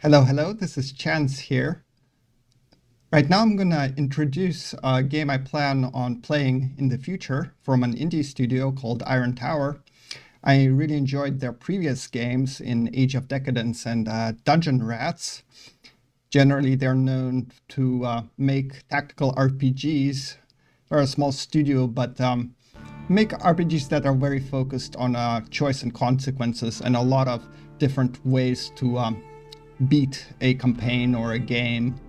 Hello, this is Chance here. Right now I'm gonna introduce a game I plan on playing in the future from an indie studio called Iron Tower. I really enjoyed their previous games in Age of Decadence and Dungeon Rats. Generally, they're known to make tactical RPGs. They're a small studio, but make RPGs that are very focused on choice and consequences and a lot of different ways to beat a campaign or a game.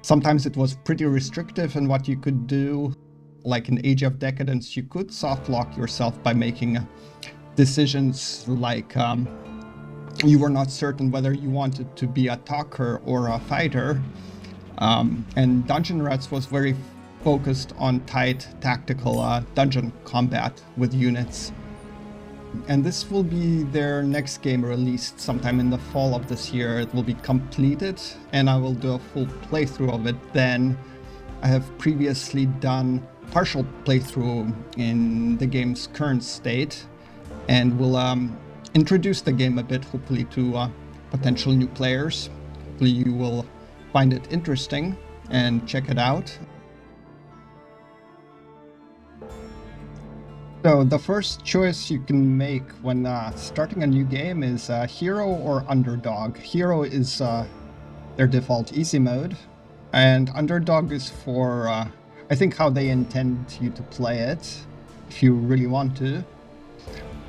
Sometimes it was pretty restrictive in what you could do. Like in Age of Decadence, you could soft lock yourself by making decisions like you were not certain whether you wanted to be a talker or a fighter. And Dungeon Rats was very focused on tight tactical dungeon combat with units. And this will be their next game released sometime in the fall of this year. It will be completed and I will do a full playthrough of it then. I have previously done partial playthrough in the game's current state and will introduce the game a bit, hopefully to potential new players. Hopefully you will find it interesting and check it out. So the first choice you can make when starting a new game is hero or underdog. Hero is their default easy mode, and underdog is for, I think, how they intend you to play it, if you really want to.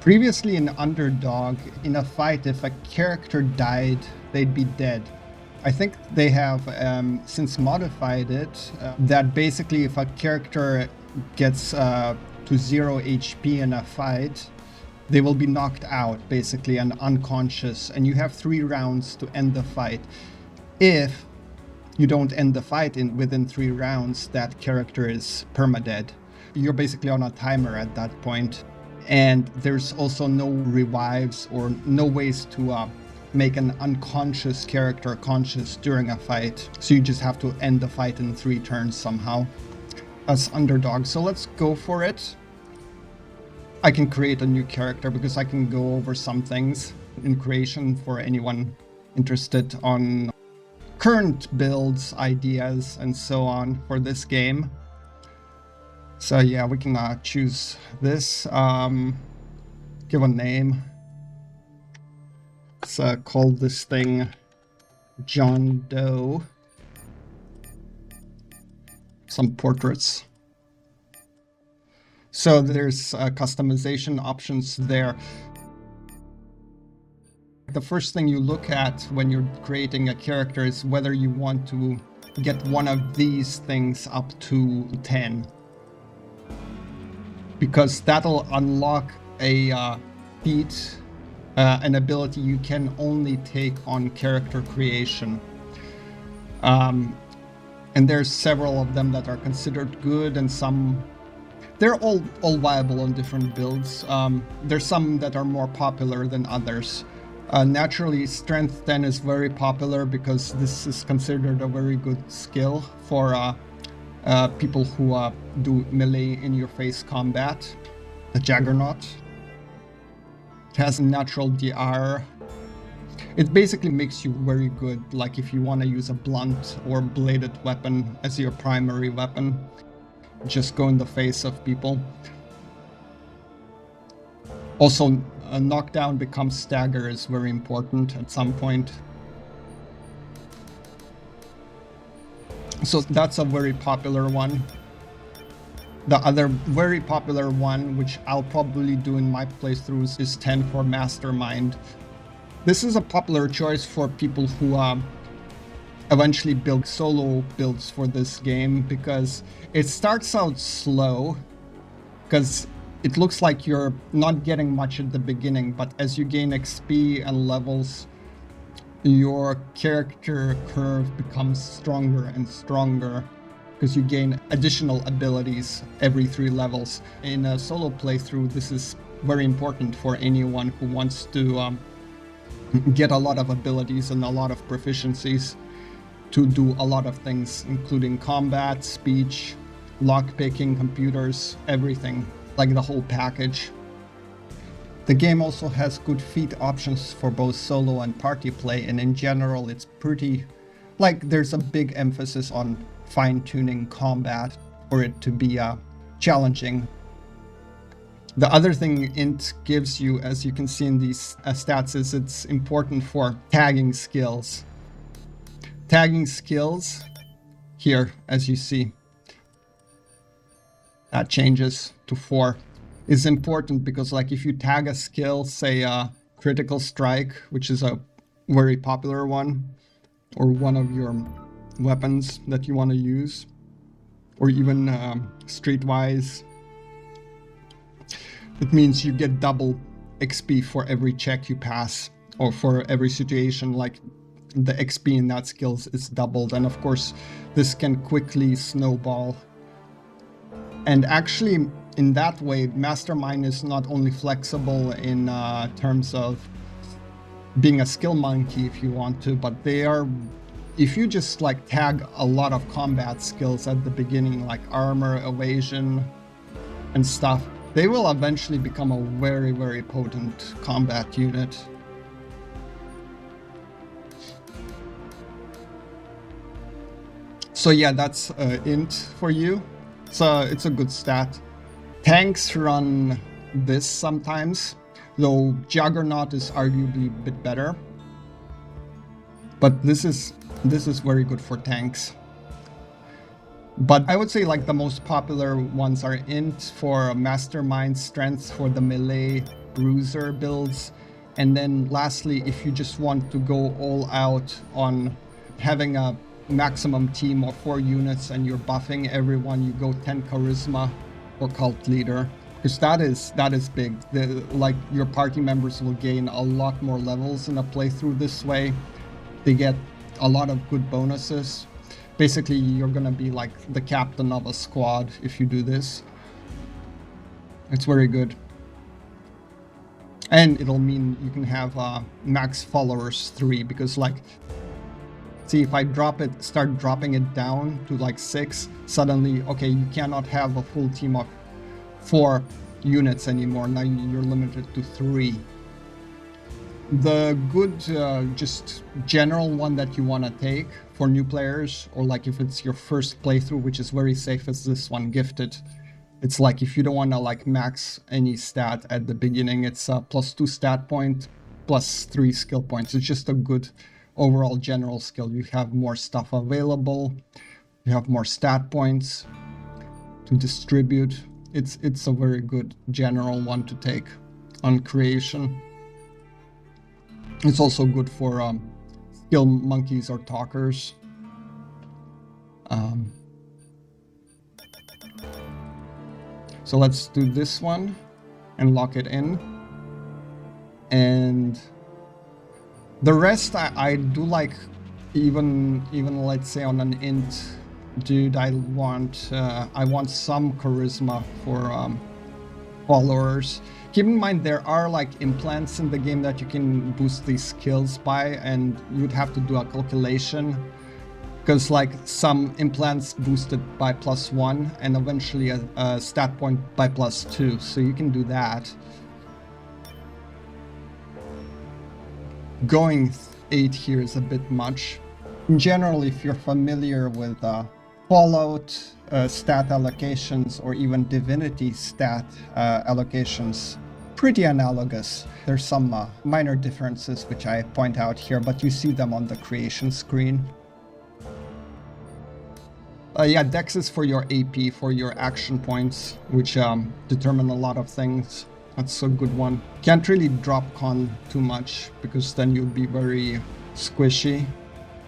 Previously in underdog, in a fight, if a character died, they'd be dead. I think they have since modified it, that basically if a character gets to 0 HP in a fight, they will be knocked out basically and unconscious, and you have 3 rounds to end the fight. If you don't end the fight within 3 rounds, that character is permadead. You're basically on a timer at that point, and there's also no revives or no ways to make an unconscious character conscious during a fight, so you just have to end the fight in 3 turns somehow as underdog. So let's go for it. I can create a new character because I can go over some things in creation for anyone interested on current builds, ideas, and so on for this game. So yeah, we can choose this, give a name. Let's call this thing John Doe. Some portraits. So there's customization options there. The first thing you look at when you're creating a character is whether you want to get one of these things up to 10. Because that'll unlock a feat, an ability you can only take on character creation. And there's several of them that are considered good, and some they're all viable on different builds. There's some that are more popular than others. Naturally, Strength 10 is very popular because this is considered a very good skill for people who do melee in-your-face combat. The Juggernaut. It has natural DR. It basically makes you very good, like if you want to use a blunt or bladed weapon as your primary weapon. Just go in the face of people. Also, a knockdown becomes stagger is very important at some point. So that's a very popular one. The other very popular one, which I'll probably do in my playthroughs, is 10 for Mastermind. This is a popular choice for people who eventually build solo builds for this game, because it starts out slow, because it looks like you're not getting much at the beginning, but as you gain XP and levels, your character curve becomes stronger and stronger because you gain additional abilities every 3 levels. In a solo playthrough, this is very important for anyone who wants to get a lot of abilities and a lot of proficiencies to do a lot of things, including combat, speech, lockpicking, computers, everything, like the whole package. The game also has good feat options for both solo and party play, and in general it's pretty, like, there's a big emphasis on fine-tuning combat for it to be challenging. The other thing int gives you, as you can see in these stats, is it's important for tagging skills. Tagging skills here, as you see, that changes to 4, is important because, like, if you tag a skill, say critical strike, which is a very popular one, or one of your weapons that you want to use, or even streetwise, it means you get double XP for every check you pass, or for every situation. Like, the XP in that skill is doubled, and of course this can quickly snowball. And actually, in that way, Mastermind is not only flexible in terms of being a skill monkey if you want to, but they are, if you just like tag a lot of combat skills at the beginning, like armor, evasion, and stuff, they will eventually become a very, very potent combat unit. So yeah, that's int for you. So it's a good stat. Tanks run this sometimes, though Juggernaut is arguably a bit better. But this is very good for tanks. But I would say, like, the most popular ones are int for Mastermind, strength for the melee bruiser builds, and then lastly, if you just want to go all out on having a maximum team of 4 units and you're buffing everyone, you go 10 charisma or cult leader, because that is big. Like, your party members will gain a lot more levels in a playthrough this way. They get a lot of good bonuses. Basically, you're gonna be like the captain of a squad if you do this. It's very good. And it'll mean you can have max followers 3, because, like, see, if I start dropping it down to like 6, suddenly, okay, you cannot have a full team of 4 units anymore. Now you're limited to 3. The good, just general one that you want to take for new players, or like if it's your first playthrough, which is very safe, is this one, Gifted. It's like, if you don't want to like max any stat at the beginning, it's a +2 stat point, +3 skill points. It's just a good overall general skill. You have more stuff available, you have more stat points to distribute. It's a very good general one to take on creation. It's also good for skill monkeys or talkers. So let's do this one and lock it in. And the rest I do like, even let's say on an int dude, I want some charisma for followers. Keep in mind, there are like implants in the game that you can boost these skills by, and you'd have to do a calculation, because like some implants boosted by +1 and eventually a stat point by +2, so you can do that. Going 8 here is a bit much. In general, if you're familiar with Fallout stat allocations, or even Divinity stat allocations, pretty analogous. There's some minor differences which I point out here, but you see them on the creation screen. Yeah, Dex is for your AP, for your action points, which determine a lot of things. That's a good one. Can't really drop con too much, because then you'll be very squishy.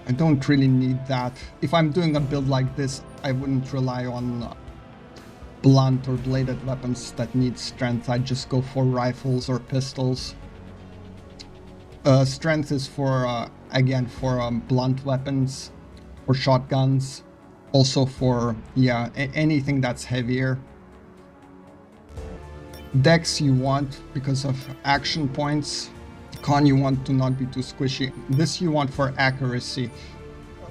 I don't really need that. If I'm doing a build like this, I wouldn't rely on blunt or bladed weapons that need strength. I'd just go for rifles or pistols. Strength is for, again, for blunt weapons, or shotguns. Also for, yeah, anything that's heavier. Dex you want because of action points. Con you want to not be too squishy. This you want for accuracy.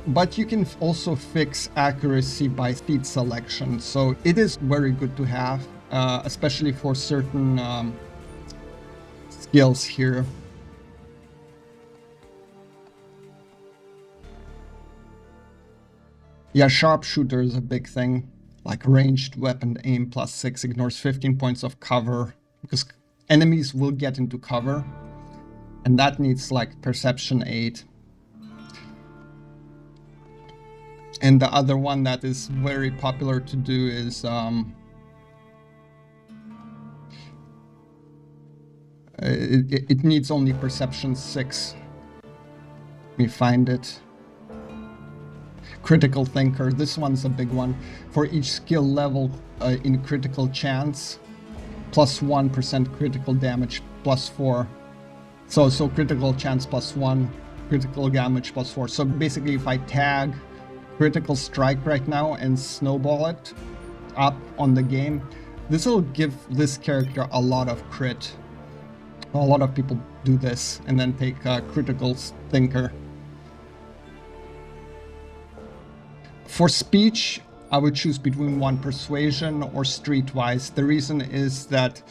But you can also fix accuracy by feat selection. So it is very good to have, especially for certain skills here. Yeah, sharpshooter is a big thing. Like ranged weapon aim +6 ignores 15 points of cover, because enemies will get into cover, and that needs like perception 8. And the other one that is very popular to do is it needs only perception 6. Let me find it. Critical thinker. This one's a big one. For each skill level in critical chance, +1% critical damage +4. So critical chance +1, critical damage +4. So basically, if I tag critical strike right now and snowball it up on the game, this will give this character a lot of crit. A lot of people do this and then take critical thinker. For speech, I would choose between one persuasion or streetwise. The reason is that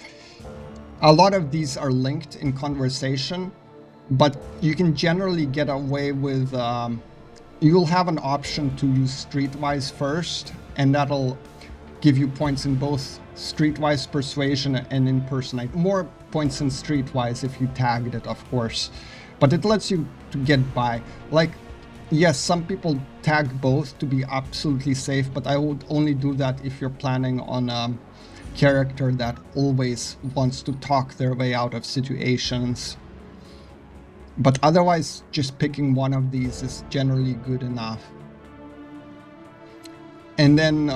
a lot of these are linked in conversation, but you can generally get away with, you'll have an option to use streetwise first, and that'll give you points in both streetwise persuasion and in person. More points in streetwise if you tagged it, of course, but it lets you to get by. Like, yes, some people tag both to be absolutely safe, but I would only do that if you're planning on a character that always wants to talk their way out of situations. But otherwise, just picking one of these is generally good enough. And then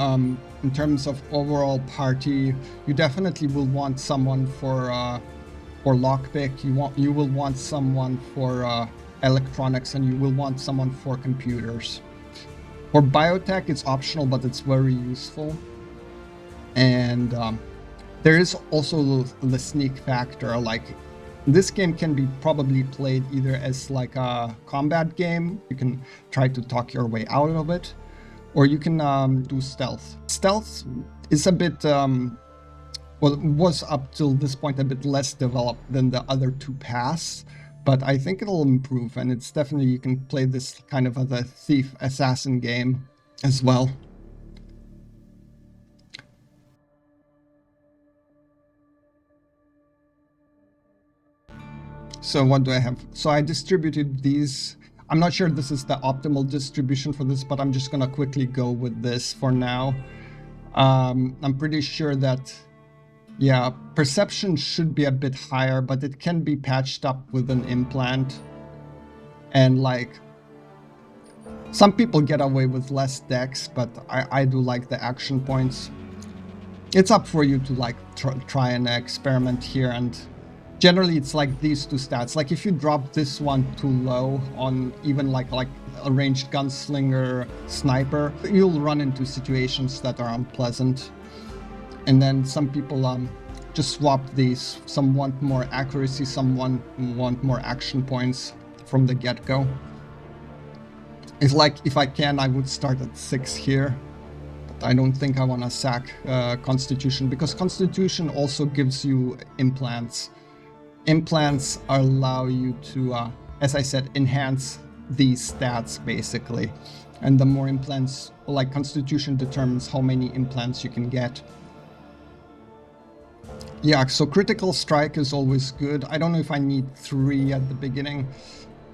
in terms of overall party, you definitely will want someone for lockpick. You will want someone for electronics, and you will want someone for computers. For biotech, it's optional, but it's very useful. And there is also the sneak factor. Like, this game can be probably played either as like a combat game. You can try to talk your way out of it, or you can do stealth. Stealth is a bit, well, it was up till this point a bit less developed than the other two paths, but I think it'll improve, and it's definitely, you can play this kind of as a thief assassin game as well. So what do I have? So I distributed these. I'm not sure this is the optimal distribution for this, but I'm just gonna quickly go with this for now. I'm pretty sure that, yeah, perception should be a bit higher, but it can be patched up with an implant. And like, some people get away with less dex, but I do like the action points. It's up for you to like try and experiment here, and generally it's like these two stats. Like if you drop this one too low on even like a ranged gunslinger sniper, you'll run into situations that are unpleasant. And then some people just swap these. Some want more accuracy, some want more action points from the get-go. It's like, if I can, I would start at 6 here. But I don't think I want to sack Constitution, because Constitution also gives you implants. Implants allow you to, as I said, enhance these stats basically. And the more implants, like Constitution determines how many implants you can get. Yeah, so critical strike is always good. I don't know if I need 3 at the beginning.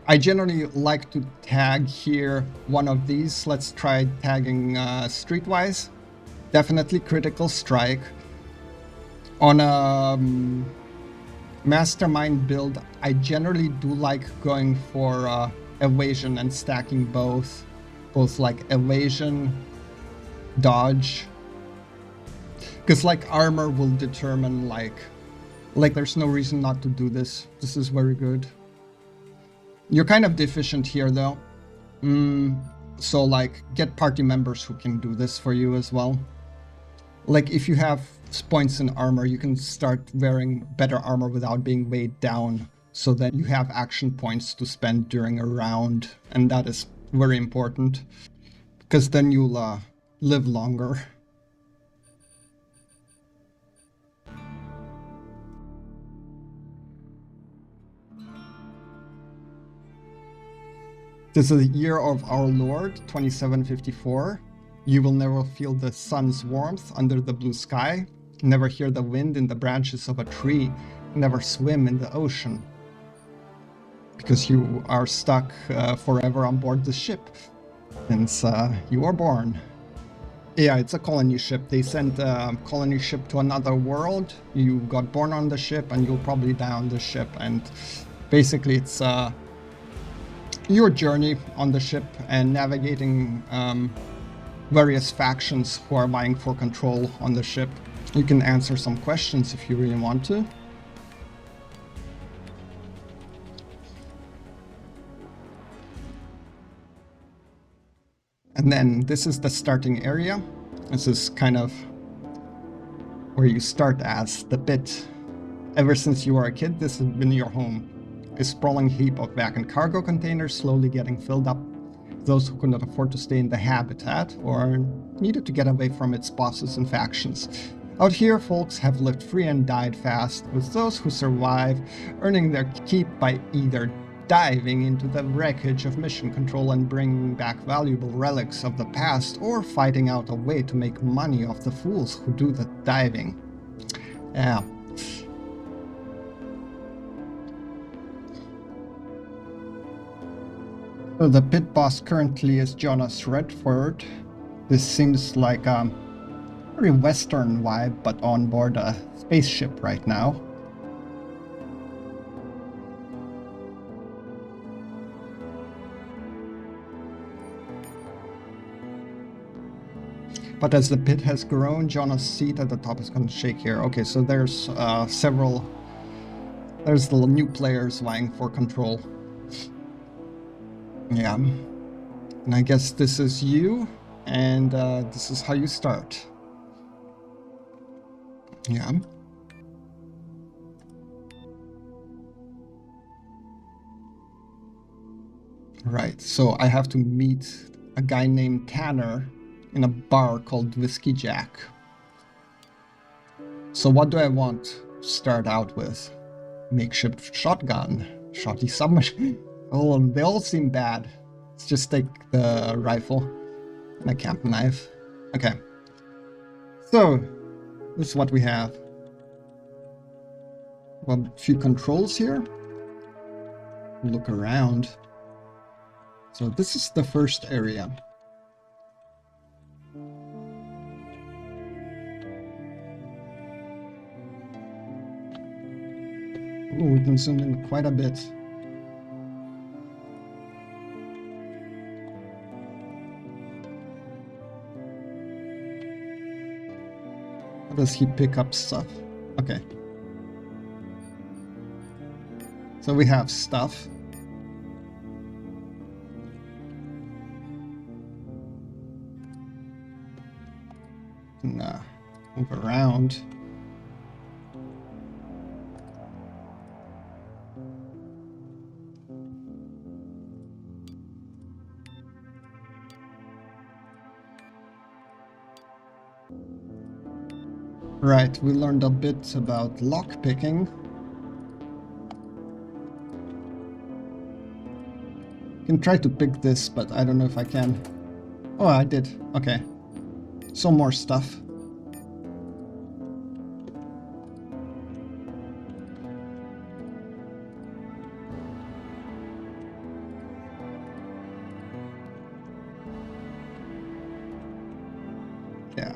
I generally like to tag here one of these. Let's try tagging streetwise. Definitely critical strike. On a mastermind build, I generally do like going for evasion and stacking both like evasion, dodge, because like armor will determine like there's no reason not to do this. This is very good. You're kind of deficient here though, so like get party members who can do this for you as well. Like if you have points in armor, you can start wearing better armor without being weighed down, so that you have action points to spend during a round, and that is very important, because then you'll live longer. This is the year of our Lord, 2754. You will never feel the sun's warmth under the blue sky, never hear the wind in the branches of a tree, never swim in the ocean. Because you are stuck forever on board the ship since you were born. Yeah, it's a colony ship. They sent a colony ship to another world. You got born on the ship and you'll probably die on the ship. And basically it's your journey on the ship and navigating various factions who are vying for control on the ship. You can answer some questions if you really want to. And then this is the starting area. This is kind of where you start as the pit. Ever since you were a kid, this has been your home. A sprawling heap of vacant cargo containers slowly getting filled up. Those who could not afford to stay in the habitat or needed to get away from its bosses and factions. Out here, folks have lived free and died fast, with those who survive earning their keep by either diving into the wreckage of mission control and bringing back valuable relics of the past, or fighting out a way to make money off the fools who do the diving. Yeah. So the pit boss currently is Jonas Redford. This seems like a very Western vibe, but on board a spaceship right now. But as the pit has grown, Jonas' seat at the top is going to shake here. Okay, so there's there's the new players vying for control. Yeah. And I guess this is you, and this is how you start. Yeah. Right, so I have to meet a guy named Tanner in a bar called Whiskey Jack. So what do I want to start out with? Makeshift shotgun, shotty submachine. Oh, they all seem bad. Let's just take the rifle and a camp knife. Okay. So, this is what we have. Well, a few controls here. Look around. So this is the first area. Ooh, we can zoom in quite a bit. How does he pick up stuff? Okay. So we have stuff. Nah, move around. Right, we learned a bit about lockpicking. Can try to pick this, but I don't know if I can. Oh, I did. Okay. Some more stuff. Yeah.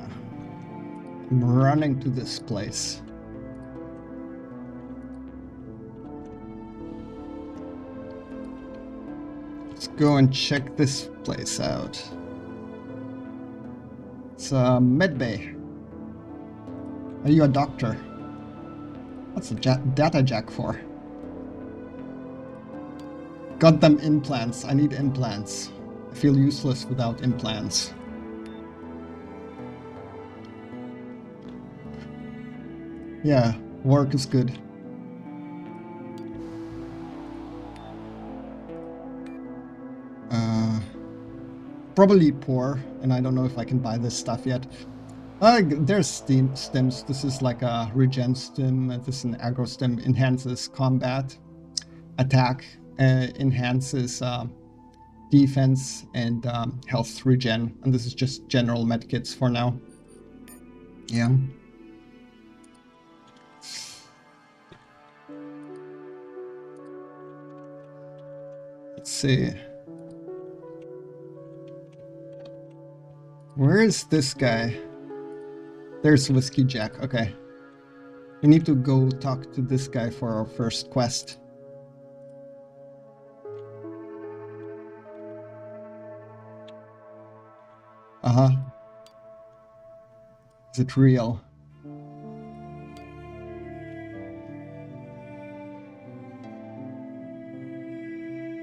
I'm running to this place. Let's go and check this place out. It's a medbay. Are you a doctor? What's a data jack for? Got them implants. I need implants. I feel useless without implants. Yeah, work is good. Probably poor, and I don't know if I can buy this stuff yet. There's stims. This is like a regen stim. This is an aggro stim. Enhances combat, attack, enhances defense, and health regen. And this is just general medkits for now. Yeah. Let's see. Where is this guy? There's Whiskey Jack. Okay. We need to go talk to this guy for our first quest. Uh-huh. Is it real?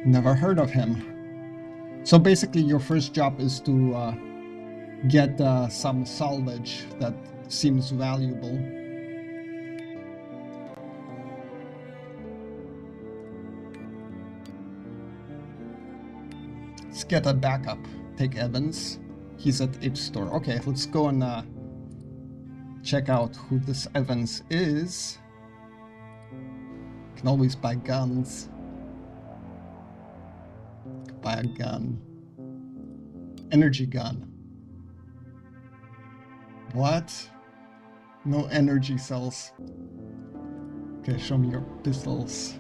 Never heard of him. So basically your first job is to get some salvage that seems valuable. Let's get a backup. Take Evans. He's at H store. Okay, let's go and check out who this Evans is. Can always buy guns. Buy a gun. Energy gun. What? No energy cells. Okay, show me your pistols.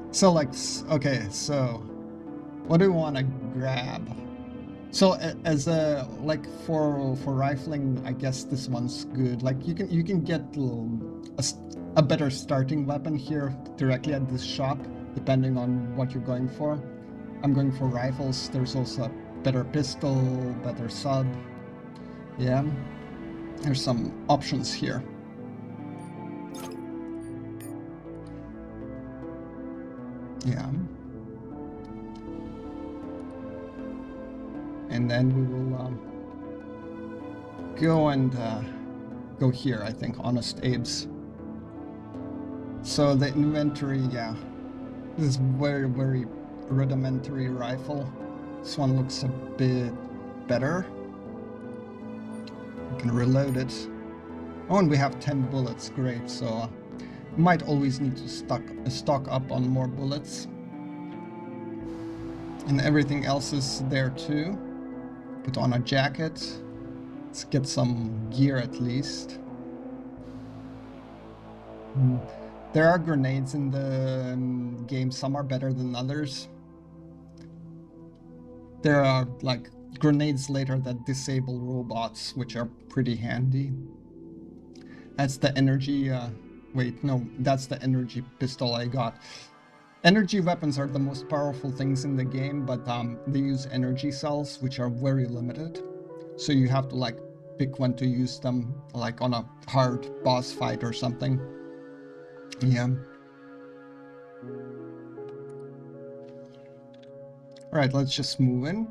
So like, okay, so what do we want to grab? So as a like for rifling, I guess this one's good. Like you can get a better starting weapon here directly at this shop, depending on what you're going for. I'm going for rifles. There's also a better pistol, better sub. Yeah, there's some options here. Yeah. And then we will go and go here, I think, Honest Abe's. So the inventory, yeah, this is very, very rudimentary rifle. This one looks a bit better. We can reload it. Oh, and we have 10 bullets, great. So might always need to stock up on more bullets. And everything else is there too. Put on a jacket. Let's get some gear at least. There are grenades in the game. Some are better than others. There are like grenades later that disable robots, which are pretty handy. That's the energy, wait, no, that's the energy pistol I got. Energy weapons are the most powerful things in the game, but they use energy cells, which are very limited. So you have to like pick when to use them, like on a hard boss fight or something. Yeah. Alright, let's just move in.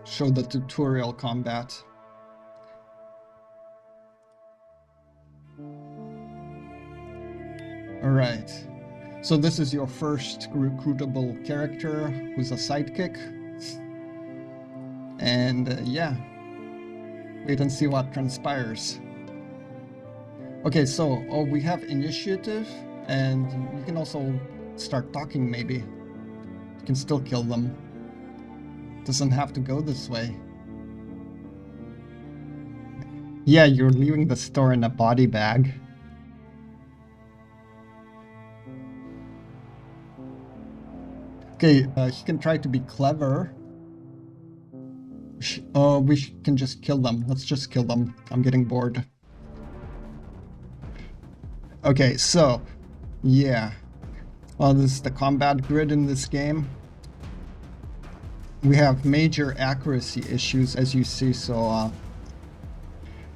Show the tutorial combat. Alright, so this is your first recruitable character who's a sidekick. And yeah, wait and see what transpires. Okay, so we have initiative, and you can also start talking maybe. You can still kill them. Doesn't have to go this way. Yeah, you're leaving the store in a body bag. Okay, he can try to be clever. We can just kill them. Let's just kill them. I'm getting bored. Okay, so, yeah. Well, this is the combat grid in this game. We have major accuracy issues, as you see, so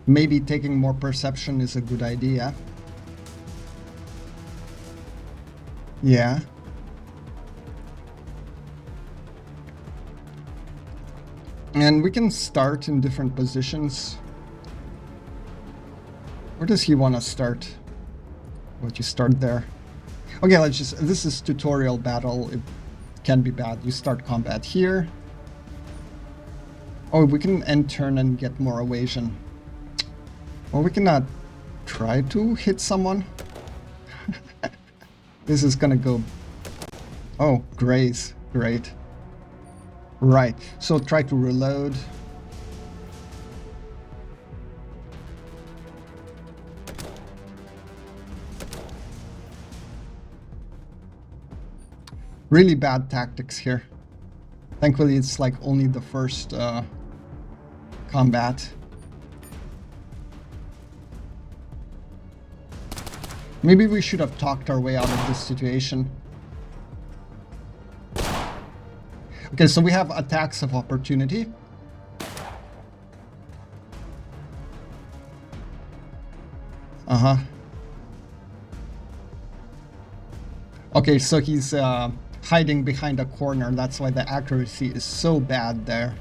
maybe taking more perception is a good idea. Yeah. And we can start in different positions. Where does he want to start? Would you start there? Okay, let's just, this is tutorial battle. It can be bad. You start combat here. Oh, we can end turn and get more evasion. Or we cannot try to hit someone. This is gonna go... Oh, graze. Great. Right, so try to reload. Really bad tactics here. Thankfully, it's like only the first combat. Maybe we should have talked our way out of this situation. Okay, so we have attacks of opportunity. Uh-huh. Okay, so he's hiding behind a corner. That's why the accuracy is so bad there.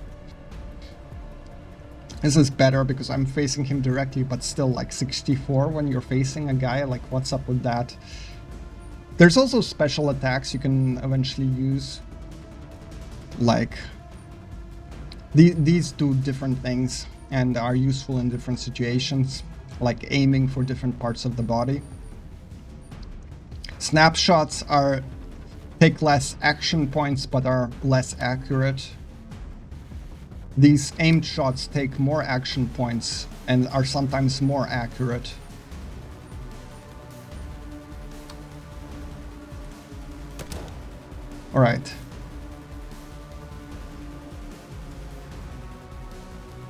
This is better because I'm facing him directly, but still like 64 when you're facing a guy. Like, what's up with that? There's also special attacks you can eventually use. Like, these do different things and are useful in different situations, like aiming for different parts of the body. Snapshots take less action points but are less accurate. These aimed shots take more action points and are sometimes more accurate. All right.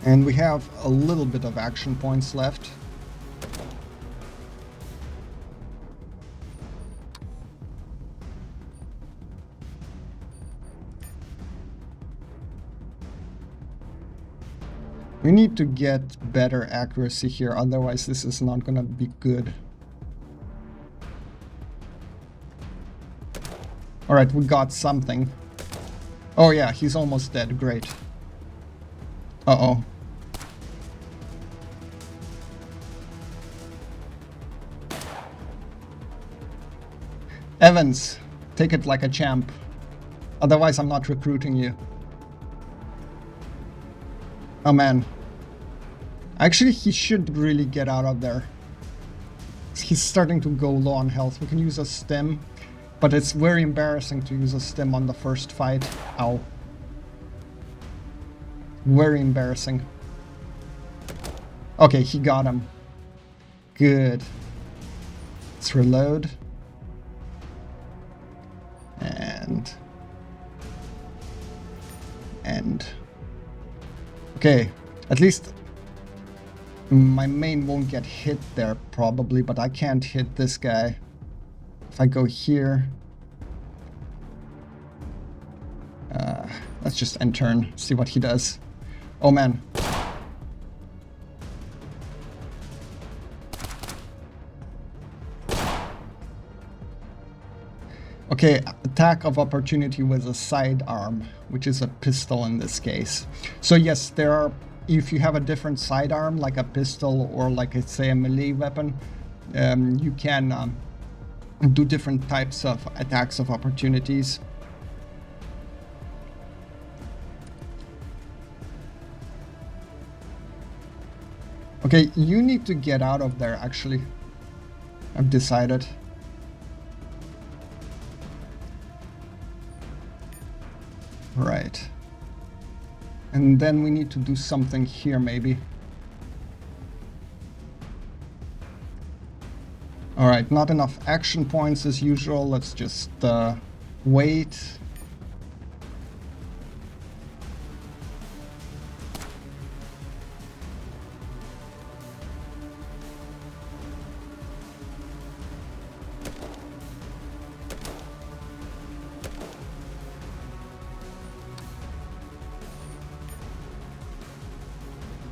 And we have a little bit of action points left. We need to get better accuracy here, otherwise this is not gonna be good. Alright, we got something. Oh yeah, he's almost dead, great. Uh-oh. Evans, take it like a champ. Otherwise I'm not recruiting you. Oh man. Actually, he should really get out of there. He's starting to go low on health. We can use a stim, but it's very embarrassing to use a stim on the first fight. Ow. Very embarrassing. Okay, he got him. Good. Let's reload. And... Okay, at least my main won't get hit there probably, but I can't hit this guy. If I go here... let's just end turn, see what he does. Oh man. Okay, attack of opportunity with a sidearm, which is a pistol in this case. So yes, there are, if you have a different sidearm, like a pistol or like say a melee weapon, you can do different types of attacks of opportunities. Okay, you need to get out of there actually. I've decided. Right. And then we need to do something here maybe. Alright, not enough action points as usual. Let's just wait.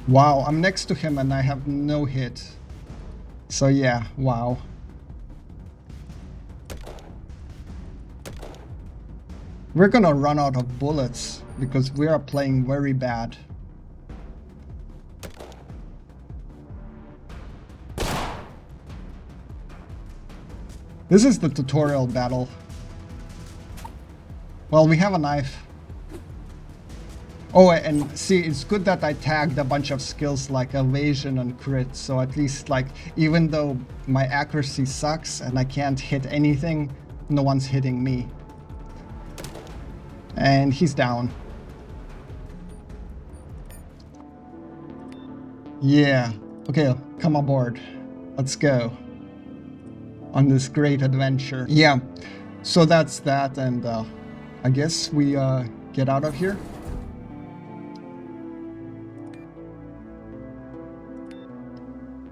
Wow, I'm next to him and I have no hit. So yeah, wow. We're gonna run out of bullets because we are playing very bad. This is the tutorial battle. Well, we have a knife. Oh, and see, it's good that I tagged a bunch of skills like evasion and crit, so at least, like, even though my accuracy sucks and I can't hit anything, no one's hitting me. And he's down. Yeah. Okay, come aboard. Let's go on this great adventure. Yeah. So that's that, and I guess we get out of here.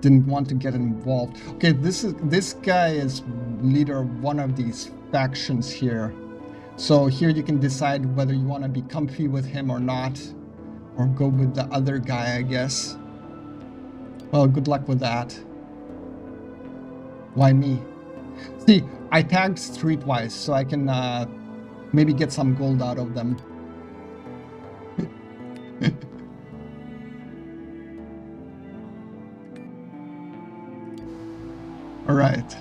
Didn't want to get involved. Okay, this guy is leader of one of these factions here. So here you can decide whether you want to be comfy with him or not, or go with the other guy, I guess. Well, good luck with that. Why me? See, I tagged streetwise, so I can maybe get some gold out of them. All right.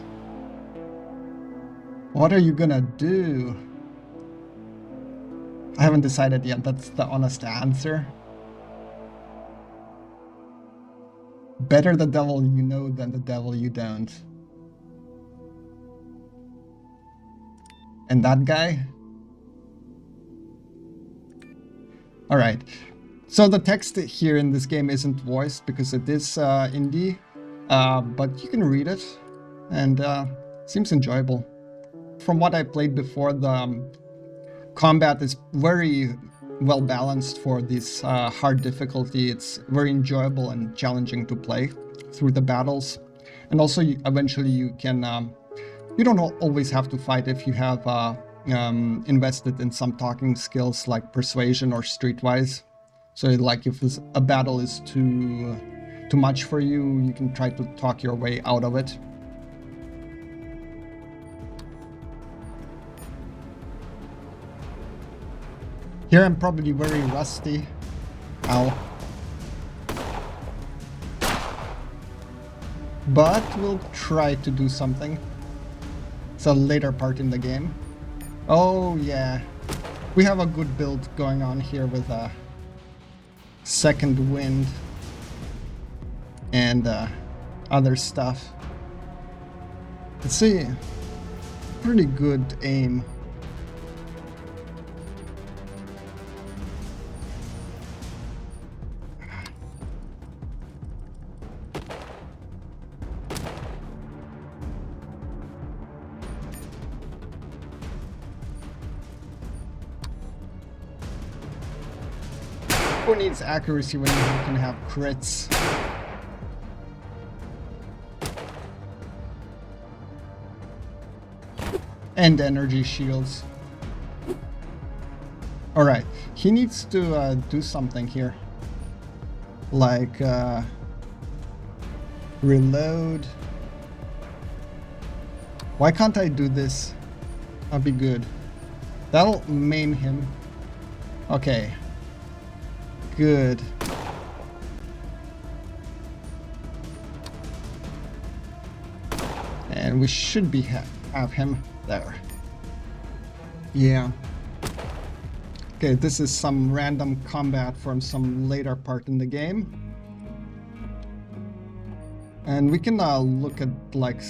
What are you gonna do? I haven't decided yet. That's the honest answer. Better the devil you know than the devil you don't. And that guy? All right. So the text here in this game isn't voiced because it is indie, but you can read it, and seems enjoyable. From what I played before, the combat is very well balanced for this hard difficulty. It's very enjoyable and challenging to play through the battles, and also eventually you can you don't always have to fight if you have invested in some talking skills like persuasion or streetwise. So like if a battle is too much for you, you can try to talk your way out of it. Here I'm probably very rusty. Ow. But we'll try to do something. It's a later part in the game. Oh yeah. We have a good build going on here with a second wind and other stuff. Let's see. Pretty good aim. Who needs accuracy when you can have crits? And energy shields. Alright, he needs to do something here. Like, reload. Why can't I do this? That'll be good. That'll maim him. Okay. Good. And we should be have him there. Yeah. Okay, this is some random combat from some later part in the game. And we can look at like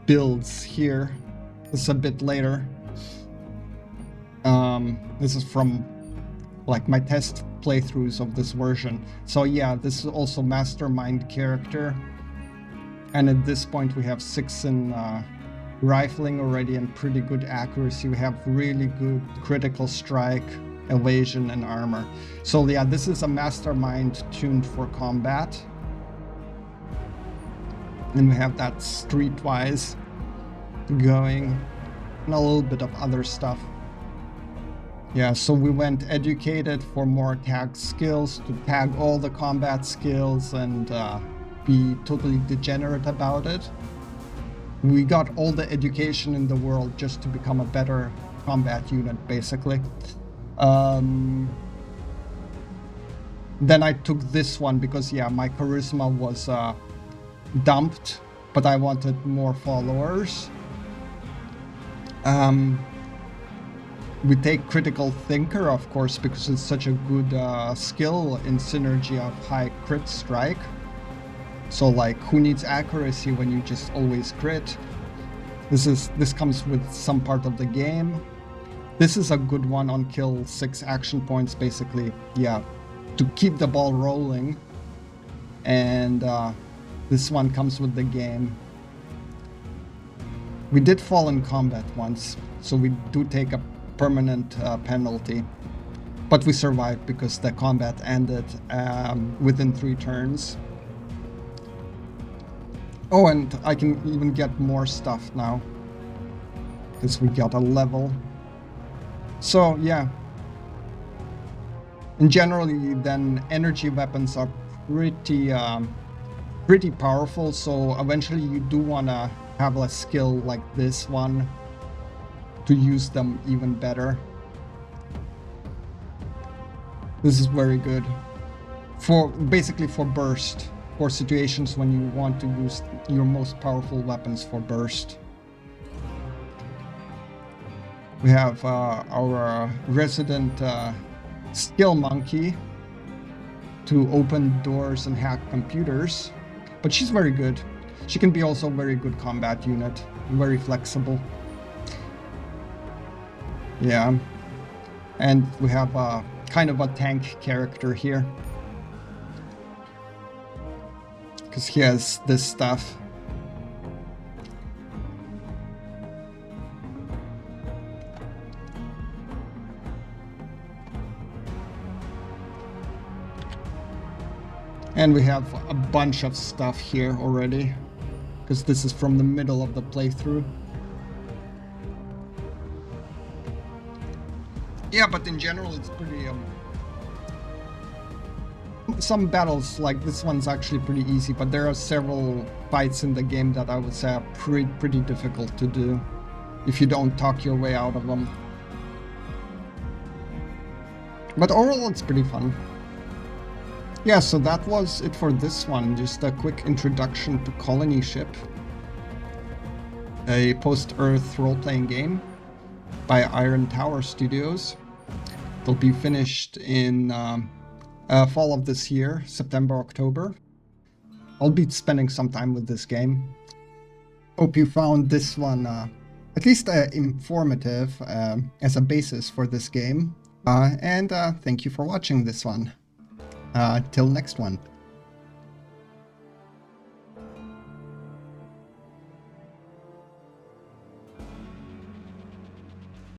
builds here. This is a bit later. This is from like my test playthroughs of this version. So yeah, this is also Mastermind character. And at this point we have 6 in rifling already and pretty good accuracy. We have really good critical strike, evasion, and armor. So yeah, this is a Mastermind tuned for combat. And we have that streetwise going and a little bit of other stuff. Yeah, so we went educated for more tag skills, to tag all the combat skills and be totally degenerate about it. We got all the education in the world just to become a better combat unit, basically. Then I took this one because, yeah, my charisma was dumped, but I wanted more followers. We take Critical Thinker, of course, because it's such a good skill in synergy of high crit strike. So like, who needs accuracy when you just always crit? This comes with some part of the game. This is a good one on kill 6 action points, basically. Yeah, to keep the ball rolling. And this one comes with the game. We did fall in combat once, so we do take a permanent penalty. But we survived because the combat ended within 3 turns. Oh, and I can even get more stuff now, because we got a level. So yeah, in generally then energy weapons are pretty powerful, so eventually you do want to have a skill like this one to use them even better. This is very good for basically for burst, for situations when you want to use your most powerful weapons for burst. We have our resident skill monkey to open doors and hack computers, but she's very good. She can be also a very good combat unit, very flexible. Yeah, and we have kind of a tank character here, because he has this stuff. And we have a bunch of stuff here already, because this is from the middle of the playthrough. Yeah, but in general it's pretty... some battles like this one's actually pretty easy, but there are several fights in the game that I would say are pretty difficult to do if you don't talk your way out of them. But overall it's pretty fun. Yeah, so that was it for this one. Just a quick introduction to Colony Ship, a post-Earth role-playing game by Iron Tower Studios. It'll be finished in fall of this year, September, October. I'll be spending some time with this game. Hope you found this one at least informative as a basis for this game. And thank you for watching this one. Till next one.